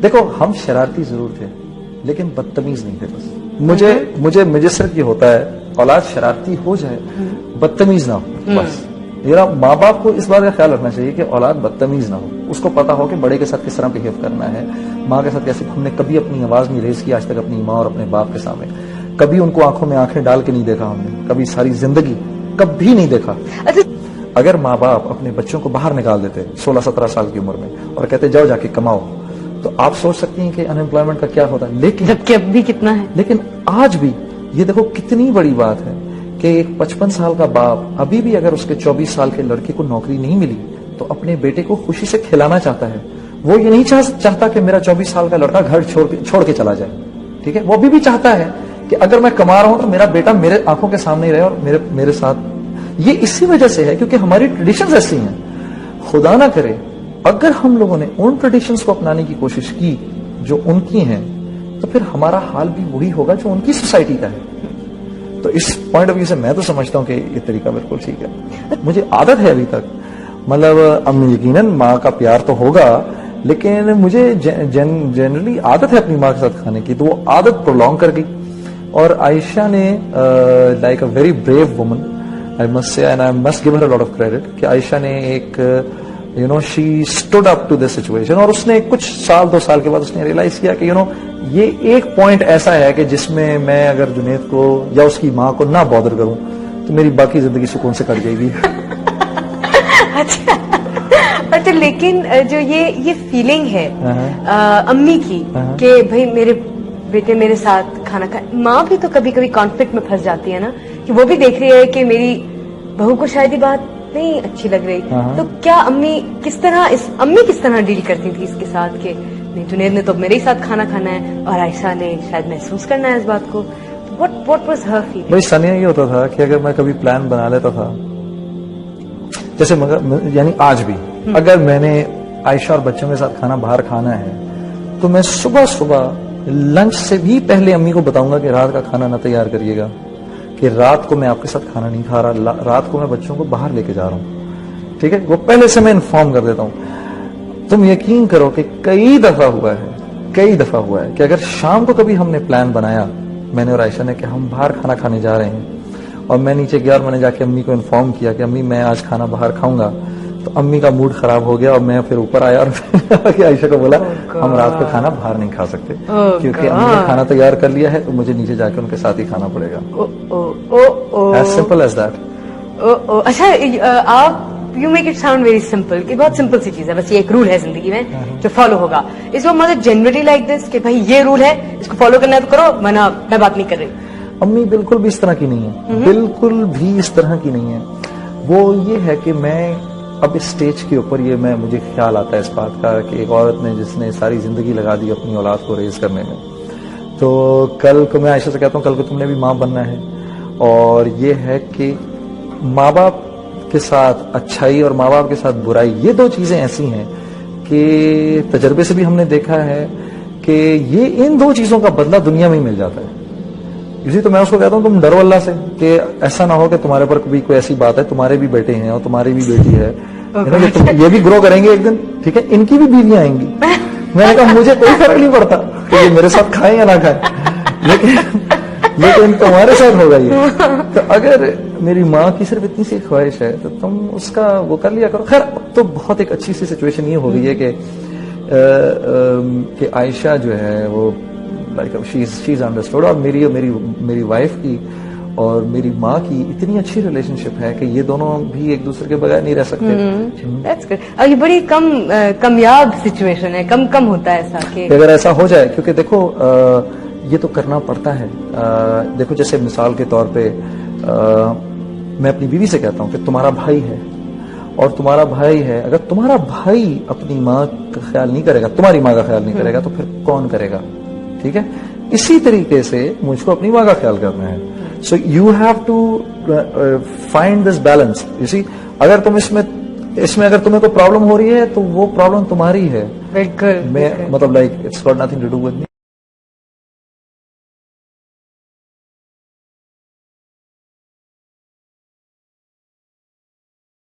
دیکھو ہم شرارتی ضرور تھے لیکن بدتمیز نہیں تھے. بس مجھے صرف یہ ہوتا ہے اولاد شرارتی ہو جائے بدتمیز نہ ہو. بس میرا ماں باپ کو اس بات کا خیال رکھنا چاہیے کہ اولاد بدتمیز نہ ہو, اس کو پتا ہو کہ بڑے کے ساتھ کس طرح بہیو کرنا ہے, ماں کے ساتھ کیسے. ہم نے کبھی اپنی آواز نہیں ریز کی آج تک اپنی ماں اور اپنے باپ کے سامنے, کبھی ان کو آنکھوں میں آنکھیں ڈال کے نہیں دیکھا ہم نے, کبھی ساری زندگی کبھی نہیں دیکھا. اگر ماں باپ اپنے بچوں کو باہر نکال دیتے 16-17 سال کی عمر میں اور کہتے جاؤ جا کے کماؤ, تو آپ سوچ سکتی ہیں کہ ان امپلائمنٹ کا کیا ہوتا ہے. لیکن جبکہ اب بھی کتنا ہے, لیکن آج بھی یہ دیکھو کتنی بڑی بات ہے کہ ایک 55 سال کا باپ ابھی بھی اگر اس کے 24 سال کے لڑکے کو نوکری نہیں ملی تو اپنے بیٹے کو خوشی سے کھلانا چاہتا ہے. وہ یہ نہیں چاہتا کہ میرا 24 سال کا لڑکا گھر چھوڑ کے چلا جائے. ٹھیک ہے, وہ ابھی بھی چاہتا ہے کہ اگر میں کما رہا ہوں تو میرا بیٹا میرے آنکھوں کے سامنے ہی رہے اور میرے ساتھ. یہ اسی وجہ سے ہے کیونکہ ہماری ٹریڈیشنز ایسی ہیں. خدا نہ کرے اگر ہم لوگوں نے ان ٹریڈیشنز کو اپنانے کی کوشش کی جو ان کی ہیں تو پھر ہمارا حال بھی وہی ہوگا جو ان کی سوسائٹی کا ہے. تو اس پوائنٹ آف ویو سے میں تو سمجھتا ہوں کہ یہ طریقہ بالکل ٹھیک ہے. مجھے عادت ہے ابھی تک, مطلب یقیناً ماں کا پیار تو ہوگا لیکن مجھے جنرلی عادت ہے اپنی ماں کے ساتھ کھانے کی, تو وہ عادت پرولونگ کر گئی. اور عائشہ نے like a very brave woman I must say, and I must give her a lot of credit, کہ عائشہ نے ایک she stood up to this situation, اور اس نے کچھ سال 2 سال کے بعد اس نے ریئلائز کیا کہ یہ ایک پوائنٹ ایسا ہے کہ جس میں میں اگر جنید کو یا اس کی ماں کو نہ بادر کروں تو میری باقی زندگی سکون سے کٹ جائے گی. اچھا لیکن جو یہ فیلنگ ہے امی کی کہ بھائی میرے بیٹے میرے ساتھ کھانا کھائے, ماں بھی تو کبھی کبھی کانفلکٹ میں پھنس جاتی ہے نا, کہ وہ بھی دیکھ رہی ہے کہ میری بہو کو شاید یہ بات نہیں اچھی لگ رہی. تو کیا امی کس طرح ڈیل کرتی تھی اس کے ساتھ کہ نہیں جنید نے تو میرے ہی ساتھ کھانا کھانا ہے اور عائشہ نے شاید محسوس کرنا ہے اس بات کو. What was her feeling? بھائی ثانیہ یہ ہوتا تھا کہ اگر میں کبھی پلان بنا لیتا تھا, جیسے یعنی آج بھی اگر میں نے عائشہ اور بچوں کے ساتھ کھانا باہر کھانا ہے تو میں صبح لنچ سے بھی پہلے امی کو بتاؤں گا کہ رات کا کھانا نہ تیار کریے گا, کہ رات کو میں آپ کے ساتھ کھانا نہیں کھا رہا, رات کو میں بچوں کو باہر لے کے جا رہا ہوں. ٹھیک ہے, وہ پہلے سے میں انفارم کر دیتا ہوں. تم یقین کرو کہ کئی دفعہ ہوا ہے کہ اگر شام کو کبھی ہم نے پلان بنایا میں نے اور عائشہ نے کہ ہم باہر کھانا کھانے جا رہے ہیں, اور میں نیچے گیا اور میں نے جا کے امی کو انفارم کیا کہ امی میں آج کھانا باہر کھاؤں گا, تو امی کا موڈ خراب ہو گیا اور میں پھر اوپر آیا اور عائشہ کو بولا ہم رات کو کھانا باہر نہیں کھا سکتے کیونکہ امی نے کھانا تیار کر لیا ہے تو مجھے نیچے جا کے ان کے ساتھ ہی کھانا پڑے گا. As simple as that. اچھا آپ you make it sound very simple, کہ بہت سمپل سی چیز ہے, بس یہ ایک رول ہے زندگی میں جو فالو ہوگا. اس وقت مدر جنرلی لائک دس کہ بھائی یہ رول ہے اس کو فالو کرنا ہے تو کرو, ورنہ میں بات نہیں کر رہی. امی بالکل بھی اس طرح کی نہیں ہے, بالکل بھی اس طرح کی نہیں ہے. وہ یہ ہے کہ میں اب اس سٹیج کے اوپر مجھے خیال آتا ہے اس بات کا کہ ایک عورت نے جس نے ساری زندگی لگا دی اپنی اولاد کو ریز کرنے میں, تو کل کو میں عائشہ سے کہتا ہوں کل کو تم نے بھی ماں بننا ہے, اور یہ ہے کہ ماں باپ کے ساتھ اچھائی اور ماں باپ کے ساتھ برائی یہ 2 چیزیں ایسی ہیں کہ تجربے سے بھی ہم نے دیکھا ہے کہ یہ ان 2 چیزوں کا بدلہ دنیا میں ہی مل جاتا ہے. اسی تو میں اس کو کہتا ہوں تم ڈرو اللہ سے کہ ایسا نہ ہو کہ تمہارے پر بھی کوئی ایسی بات ہے, تمہارے بھی بیٹے ہیں اور تمہاری بھی بیٹی ہے, یہ بھی گرو کریں گے ایک دن, ٹھیک ہے, ان کی بھی بیویاں آئیں گی. میں نے کہا مجھے کوئی فرق نہیں پڑتا کہ یہ میرے ساتھ کھائیں یا نہ کھائیں, لیکن تمہارے ساتھ ہوگا یہ. تو اگر میری ماں کی صرف اتنی سی خواہش ہے تو تم اس کا وہ کر لیا کرو. خیر تو بہت ایک اچھی سی سچویشن یہ ہو گئی ہے کہ عائشہ جو ہے وہ she's understood, اور میری وائف کی اور میری ماں کی اتنی اچھی ریلیشن شپ ہے کہ یہ دونوں بھی ایک دوسرے کے بغیر نہیں رہ سکتے. یہ بڑی کمیاب سچویشن ہے, کم ہوتا ہے ایسا کہ اگر ایسا ہو جائے, کیونکہ دیکھو یہ تو کرنا پڑتا ہے. دیکھو جیسے مثال کے طور پہ میں اپنی بیوی سے کہتا ہوں کہ تمہارا بھائی ہے اور تمہارا بھائی ہے, اگر تمہارا بھائی اپنی ماں کا خیال نہیں کرے گا, تمہاری ماں کا خیال نہیں کرے گا, تو پھر کون کرے گا؟ ٹھیک ہے, اسی طریقے سے مجھ کو اپنی ماں کا خیال کرنا ہے. So you have to find this balance. You see, اگر تم اس میں اگر تمہیں کوئی پرابلم ہو رہی ہے تو وہ پرابلم تمہاری ہے, بالکل, مطلب like it's got nothing to do with me.